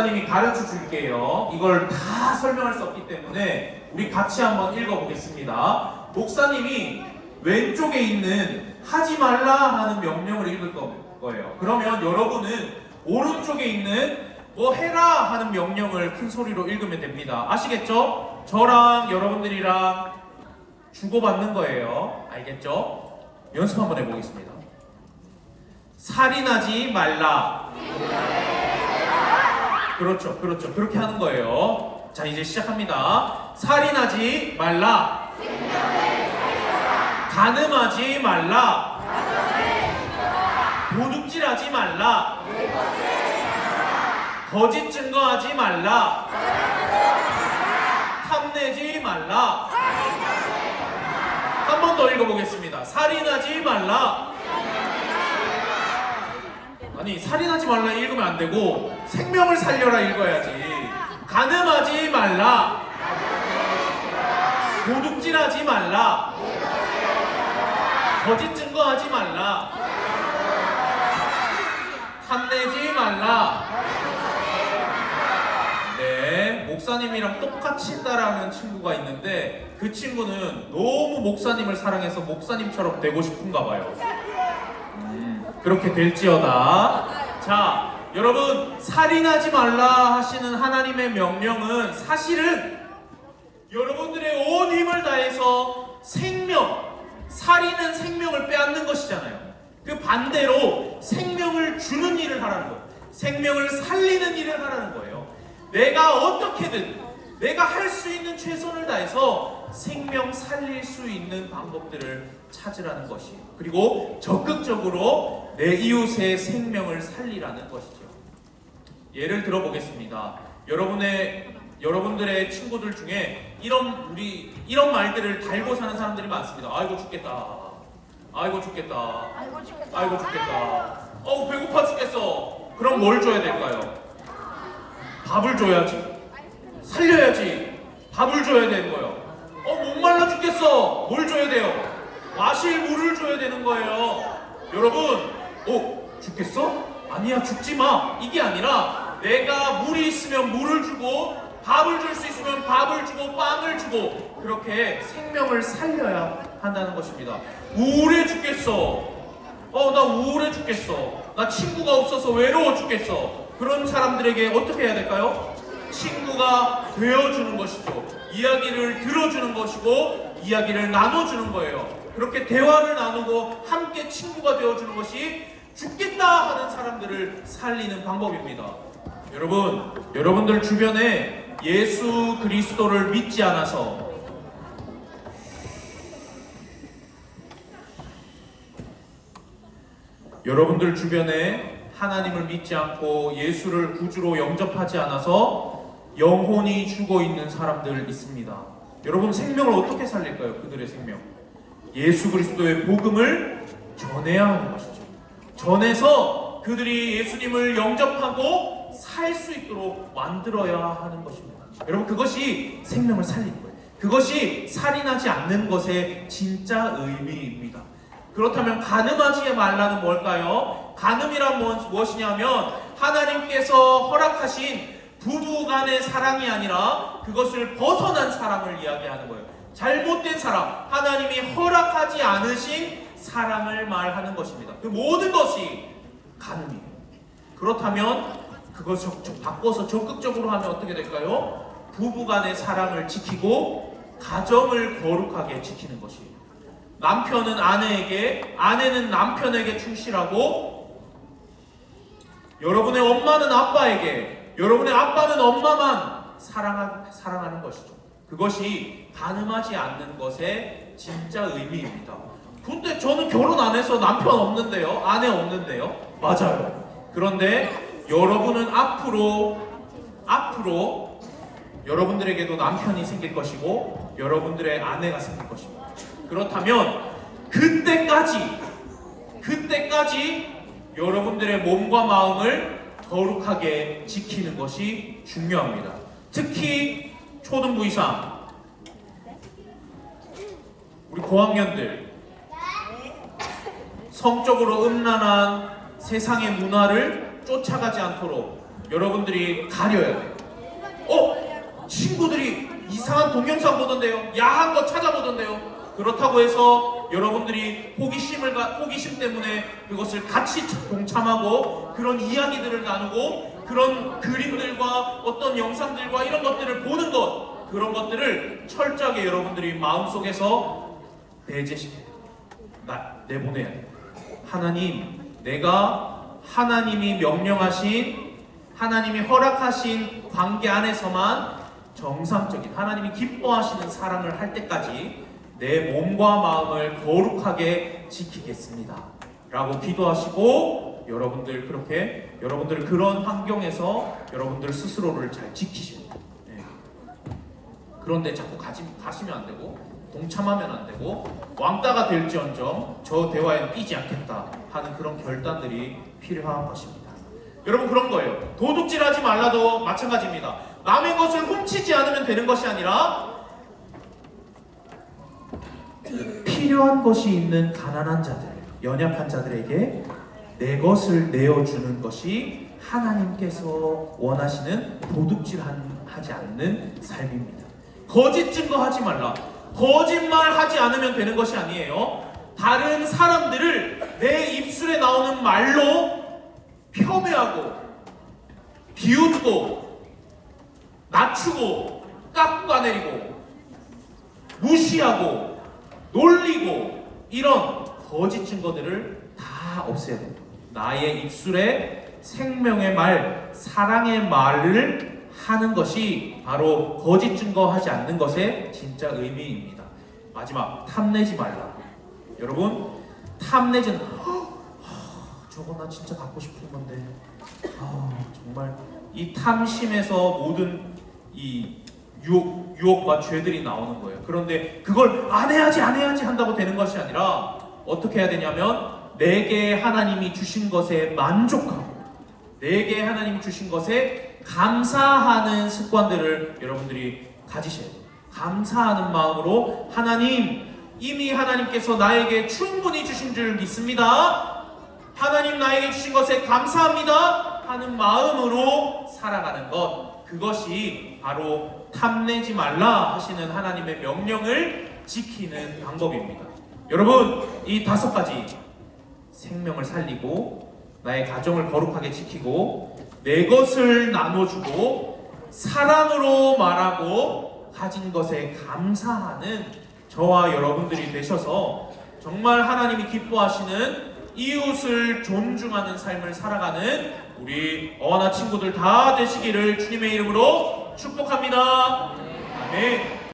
목사님이 가르쳐 줄게요. 이걸 다 설명할 수 없기 때문에 우리 같이 한번 읽어보겠습니다. 목사님이 왼쪽에 있는 하지 말라 하는 명령을 읽을 거예요. 그러면 여러분은 오른쪽에 있는 뭐 해라 하는 명령을 큰 소리로 읽으면 됩니다. 아시겠죠? 저랑 여러분들이랑 주고받는 거예요. 알겠죠? 연습 한번 해보겠습니다. 살인하지 말라. 그렇죠. 그렇게 하는 거예요. 자, 이제 시작합니다. 살인하지 말라. 간음하지 말라. 도둑질하지 말라. 거짓 증거하지 말라. 탐내지 말라. 한 번 더 읽어보겠습니다. 살인하지 말라. 아니, 살인하지 말라 읽으면 안 되고 생명을 살려라 읽어야지. 간음하지 말라. 도둑질하지 말라. 거짓 증거하지 말라. 탐내지 말라. 네, 목사님이랑 똑같이 따라하는 친구가 있는데 그 친구는 너무 목사님을 사랑해서 목사님처럼 되고 싶은가 봐요. 그렇게 될지어다. 자, 여러분, 살인하지 말라 하시는 하나님의 명령은 사실은 여러분들의 온 힘을 다해서 살인은 생명을 빼앗는 것이잖아요. 그 반대로 생명을 주는 일을 하라는 거예요. 생명을 살리는 일을 하라는 거예요. 내가 어떻게든 내가 할 수 있는 최선을 다해서 생명 살릴 수 있는 방법들을 찾으라는 것이에요. 그리고 적극적으로 내 이웃의 생명을 살리라는 것이죠. 예를 들어보겠습니다. 여러분들의 친구들 중에 이런 말들을 달고 사는 사람들이 많습니다. 아이고 죽겠다. 아이고 죽겠다. 아이고 죽겠다. 배고파 죽겠어. 그럼 뭘 줘야 될까요? 밥을 줘야지. 살려야지. 밥을 줘야 되는 거예요. 목말라 죽겠어. 뭘 줘야 돼요? 마실 물을 줘야 되는 거예요. 여러분, 죽겠어? 아니야, 죽지 마. 이게 아니라 내가 물이 있으면 물을 주고 밥을 줄 수 있으면 밥을 주고 빵을 주고 그렇게 생명을 살려야 한다는 것입니다. 우울해 죽겠어. 나 우울해 죽겠어. 나 친구가 없어서 외로워 죽겠어. 그런 사람들에게 어떻게 해야 될까요? 친구가 되어주는 것이죠. 이야기를 들어주는 것이고 이야기를 나눠주는 거예요. 그렇게 대화를 나누고 함께 친구가 되어주는 것이 죽겠다 하는 사람들을 살리는 방법입니다. 여러분들 주변에 예수 그리스도를 믿지 않아서 여러분들 주변에 하나님을 믿지 않고 예수를 구주로 영접하지 않아서 영혼이 죽어 있는 사람들 있습니다. 여러분, 생명을 어떻게 살릴까요? 그들의 생명. 예수 그리스도의 복음을 전해야 하는 것이죠. 전해서 그들이 예수님을 영접하고 살 수 있도록 만들어야 하는 것입니다. 여러분, 그것이 생명을 살리는 거예요. 그것이 살인하지 않는 것의 진짜 의미입니다. 그렇다면 간음하지 말라는 뭘까요? 간음이란 무엇이냐면 하나님께서 허락하신 부부 간의 사랑이 아니라 그것을 벗어난 사랑을 이야기하는 거예요. 잘못된 사랑, 하나님이 허락하지 않으신 사랑을 말하는 것입니다. 그 모든 것이 간음이에요. 그렇다면 그것을 바꿔서 적극적으로 하면 어떻게 될까요? 부부 간의 사랑을 지키고 가정을 거룩하게 지키는 것이에요. 남편은 아내에게, 아내는 남편에게 충실하고 여러분의 엄마는 아빠에게, 여러분의 아빠는 엄마만 사랑하는 것이죠. 그것이 간음하지 않는 것의 진짜 의미입니다. 근데 저는 결혼 안 해서 남편 없는데요? 아내 없는데요? 맞아요. 그런데 여러분은 앞으로 여러분들에게도 남편이 생길 것이고 여러분들의 아내가 생길 것입니다. 그렇다면 그때까지 여러분들의 몸과 마음을 거룩하게 지키는 것이 중요합니다. 특히 초등부 이상 우리 고학년들 성적으로 음란한 세상의 문화를 쫓아가지 않도록 여러분들이 가려야 돼요. 친구들이 이상한 동영상 보던데요. 야한 거 찾아보던데요. 그렇다고 해서 여러분들이 호기심 때문에 그것을 같이 동참하고 그런 이야기들을 나누고 그런 그림들과 어떤 영상들과 이런 것들을 보는 것, 그런 것들을 철저하게 여러분들이 마음속에서 배제시켜야 돼요. 내보내야 돼요. 하나님, 내가 하나님이 명령하신, 하나님이 허락하신 관계 안에서만 정상적인, 하나님이 기뻐하시는 사랑을 할 때까지 내 몸과 마음을 거룩하게 지키겠습니다 라고 기도하시고, 여러분들 그런 환경에서 여러분들 스스로를 잘 지키십니다. 그런데 자꾸 가시면 안 되고 동참하면 안 되고 왕따가 될지언정 저 대화에 끼지 않겠다 하는 그런 결단들이 필요한 것입니다. 여러분, 그런 거예요. 도둑질하지 말라도 마찬가지입니다. 남의 것을 훔치지 않으면 되는 것이 아니라 필요한 것이 있는 가난한 자들, 연약한 자들에게 내 것을 내어주는 것이 하나님께서 원하시는 도둑질하지 않는 삶입니다. 거짓 증거하지 말라. 거짓말하지 않으면 되는 것이 아니에요. 다른 사람들을 내 입술에 나오는 말로 폄훼하고 비웃고 낮추고 깎아내리고 무시하고 놀리고 이런 거짓 증거들을 다 없애야 됩니다. 나의 입술에 생명의 말, 사랑의 말을 하는 것이 바로 거짓 증거하지 않는 것의 진짜 의미입니다. 마지막, 탐내지 말라. 여러분, 탐내진 저거 나 진짜 갖고 싶은 건데 정말 이 탐심에서 모든 이 유혹과 죄들이 나오는 거예요. 그런데 그걸 안 해야지 한다고 되는 것이 아니라 어떻게 해야 되냐면 내게 하나님이 주신 것에 만족하고 내게 하나님이 주신 것에 감사하는 습관들을 여러분들이 가지셔야 돼요. 감사하는 마음으로 하나님, 이미 하나님께서 나에게 충분히 주신 줄 믿습니다. 하나님 나에게 주신 것에 감사합니다 하는 마음으로 살아가는 것, 그것이 바로 탐내지 말라 하시는 하나님의 명령을 지키는 방법입니다. 여러분, 이 5가지 생명을 살리고 나의 가정을 거룩하게 지키고 내 것을 나눠주고 사랑으로 말하고 가진 것에 감사하는 저와 여러분들이 되셔서 정말 하나님이 기뻐하시는 이웃을 존중하는 삶을 살아가는 우리 어하나 친구들 다 되시기를 주님의 이름으로 축복합니다. 아멘.